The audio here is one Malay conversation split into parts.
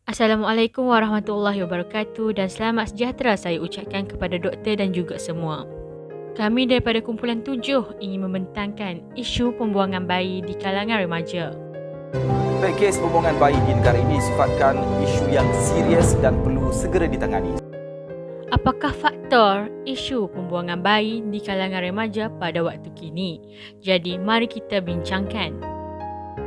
Assalamualaikum warahmatullahi wabarakatuh dan selamat sejahtera saya ucapkan kepada doktor dan juga semua. Kami daripada kumpulan 7 ingin membentangkan isu pembuangan bayi di kalangan remaja. Kes pembuangan bayi di negara ini sifatkan isu yang serius dan perlu segera ditangani. Apakah faktor isu pembuangan bayi di kalangan remaja pada waktu kini? Jadi, mari kita bincangkan.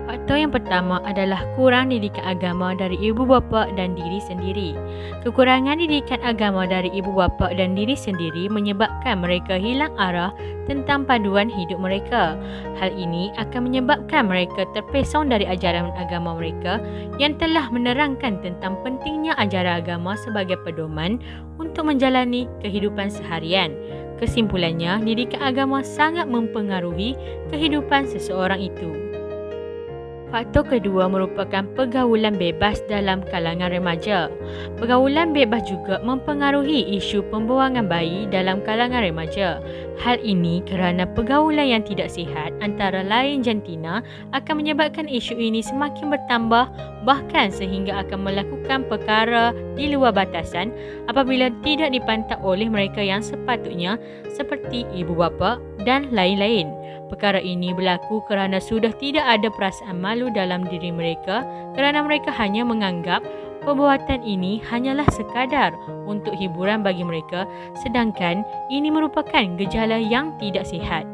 Faktor yang pertama adalah kurang didikan agama dari ibu bapa dan diri sendiri. Kekurangan didikan agama dari ibu bapa dan diri sendiri menyebabkan mereka hilang arah tentang panduan hidup mereka. Hal ini akan menyebabkan mereka terpesong dari ajaran agama mereka yang telah menerangkan tentang pentingnya ajaran agama sebagai pedoman untuk menjalani kehidupan seharian. Kesimpulannya, didikan agama sangat mempengaruhi kehidupan seseorang itu. Faktor kedua merupakan pergaulan bebas dalam kalangan remaja. Pergaulan bebas juga mempengaruhi isu pembuangan bayi dalam kalangan remaja. Hal ini kerana pergaulan yang tidak sihat antara lain jantina akan menyebabkan isu ini semakin bertambah, bahkan sehingga akan melakukan perkara di luar batasan apabila tidak dipantau oleh mereka yang sepatutnya seperti ibu bapa dan lain-lain. Perkara ini berlaku kerana sudah tidak ada perasaan malu dalam diri mereka kerana mereka hanya menganggap perbuatan ini hanyalah sekadar untuk hiburan bagi mereka, sedangkan ini merupakan gejala yang tidak sihat.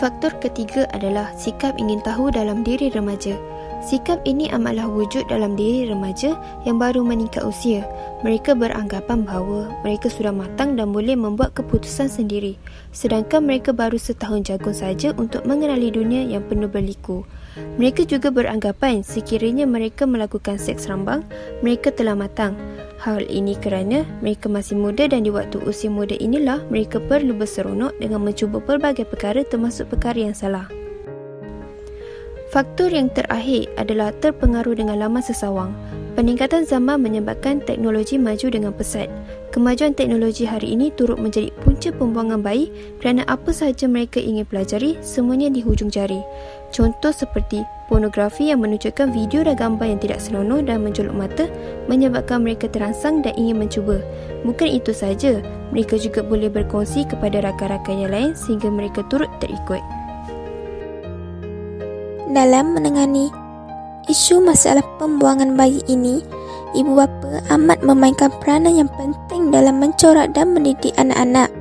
Faktor ketiga adalah sikap ingin tahu dalam diri remaja. Sikap ini amatlah wujud dalam diri remaja yang baru meningkat usia. Mereka beranggapan bahawa mereka sudah matang dan boleh membuat keputusan sendiri, sedangkan mereka baru setahun jagung saja untuk mengenali dunia yang penuh berliku. Mereka juga beranggapan sekiranya mereka melakukan seks rambang, mereka telah matang. Hal ini kerana mereka masih muda dan di waktu usia muda inilah mereka perlu berseronok dengan mencuba pelbagai perkara termasuk perkara yang salah. Faktor yang terakhir adalah terpengaruh dengan laman sesawang. Peningkatan zaman menyebabkan teknologi maju dengan pesat. Kemajuan teknologi hari ini turut menjadi punca pembuangan bayi kerana apa sahaja mereka ingin pelajari, semuanya di hujung jari. Contoh seperti pornografi yang menunjukkan video dan gambar yang tidak senonoh dan menjolok mata menyebabkan mereka terangsang dan ingin mencuba. Bukan itu sahaja, mereka juga boleh berkongsi kepada rakan-rakan yang lain sehingga mereka turut terikut. Dalam menangani isu masalah pembuangan bayi ini, ibu bapa amat memainkan peranan yang penting dalam mencorak dan mendidik anak-anak.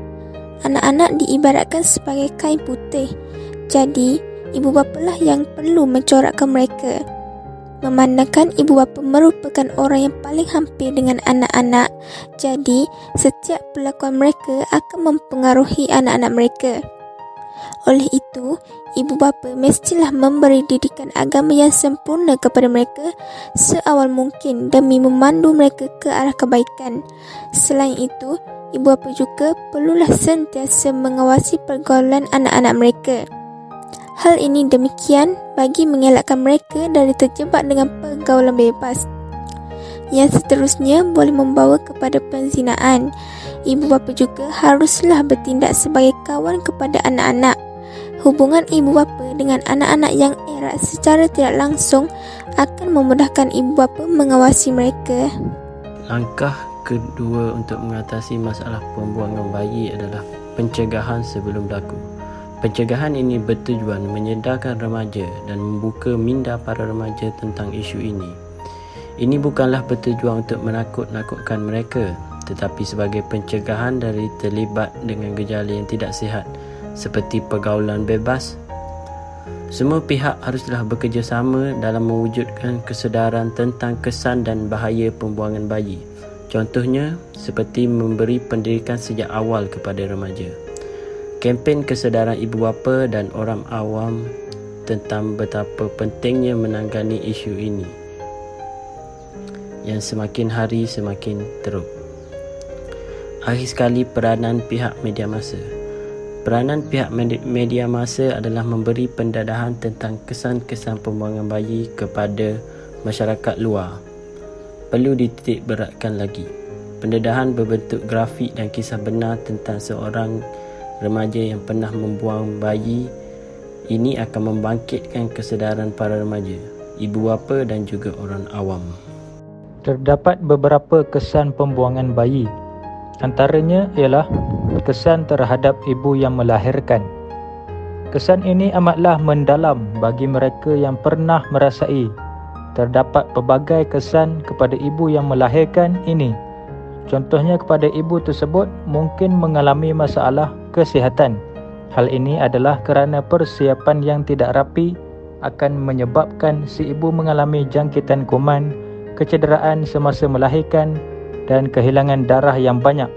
Anak-anak diibaratkan sebagai kain putih, jadi ibu bapalah yang perlu mencorakkan mereka. Memandangkan ibu bapa merupakan orang yang paling hampir dengan anak-anak, jadi setiap perlakuan mereka akan mempengaruhi anak-anak mereka. Oleh itu, ibu bapa mestilah memberi didikan agama yang sempurna kepada mereka seawal mungkin demi memandu mereka ke arah kebaikan. Selain itu, ibu bapa juga perlulah sentiasa mengawasi pergaulan anak-anak mereka. Hal ini demikian bagi mengelakkan mereka dari terjebak dengan pergaulan bebas yang seterusnya boleh membawa kepada penzinaan. Ibu bapa juga haruslah bertindak sebagai kawan kepada anak-anak. Hubungan ibu bapa dengan anak-anak yang erat secara tidak langsung akan memudahkan ibu bapa mengawasi mereka. Langkah kedua untuk mengatasi masalah pembuangan bayi adalah pencegahan sebelum berlaku. Pencegahan ini bertujuan menyedarkan remaja dan membuka minda para remaja tentang isu ini. Ini bukanlah bertujuan untuk menakut-nakutkan mereka, tetapi sebagai pencegahan dari terlibat dengan gejala yang tidak sihat seperti pergaulan bebas. Semua pihak haruslah bekerjasama dalam mewujudkan kesedaran tentang kesan dan bahaya pembuangan bayi. Contohnya seperti memberi pendidikan sejak awal kepada remaja. Kempen kesedaran ibu bapa dan orang awam tentang betapa pentingnya menangani isu ini yang semakin hari semakin teruk. Akhir sekali, peranan pihak media massa. Peranan pihak media massa adalah memberi pendadahan tentang kesan-kesan pembuangan bayi kepada masyarakat luar. Perlu dititik beratkan lagi. Pendedahan berbentuk grafik dan kisah benar tentang seorang remaja yang pernah membuang bayi ini akan membangkitkan kesedaran para remaja, ibu bapa dan juga orang awam. Terdapat beberapa kesan pembuangan bayi. Antaranya ialah kesan terhadap ibu yang melahirkan. Kesan ini amatlah mendalam bagi mereka yang pernah merasai. Terdapat pelbagai kesan kepada ibu yang melahirkan ini. Contohnya kepada ibu tersebut mungkin mengalami masalah kesihatan. Hal ini adalah kerana persiapan yang tidak rapi akan menyebabkan si ibu mengalami jangkitan kuman, kecederaan semasa melahirkan dan kehilangan darah yang banyak.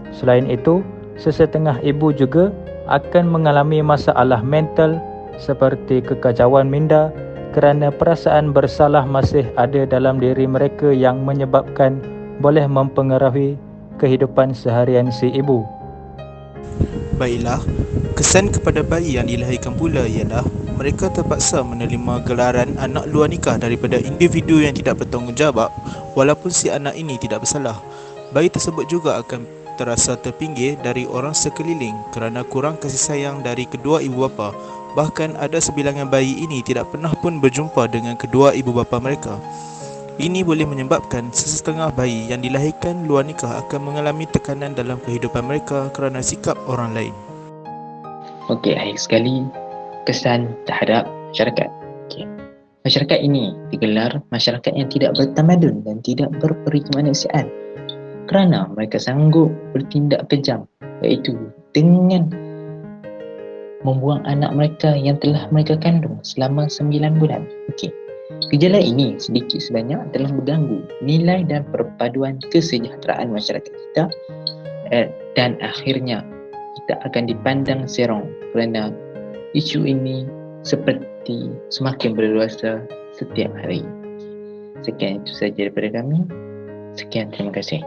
Selain itu, sesetengah ibu juga akan mengalami masalah mental seperti kekacauan minda kerana perasaan bersalah masih ada dalam diri mereka yang menyebabkan boleh mempengaruhi kehidupan seharian si ibu. Baiklah, kesan kepada bayi yang dilahirkan pula ialah mereka terpaksa menerima gelaran anak luar nikah daripada individu yang tidak bertanggungjawab walaupun si anak ini tidak bersalah. Bayi tersebut juga akan terasa terpinggir dari orang sekeliling kerana kurang kasih sayang dari kedua ibu bapa. Bahkan ada sebilangan bayi ini tidak pernah pun berjumpa dengan kedua ibu bapa mereka. Ini boleh menyebabkan sesetengah bayi yang dilahirkan luar nikah akan mengalami tekanan dalam kehidupan mereka kerana sikap orang lain. Okey, akhir sekali, kesan terhadap masyarakat. Masyarakat ini digelar masyarakat yang tidak bertamadun dan tidak berperi kemanusiaan kerana mereka sanggup bertindak kejam, iaitu dengan membuang anak mereka yang telah mereka kandung selama 9 bulan. Gejala ini sedikit sebanyak telah mengganggu nilai dan perpaduan kesejahteraan masyarakat kita dan akhirnya kita akan dipandang serong kerana isu ini seperti semakin berluasa setiap hari. Sekian itu saja daripada kami. Sekian, terima kasih.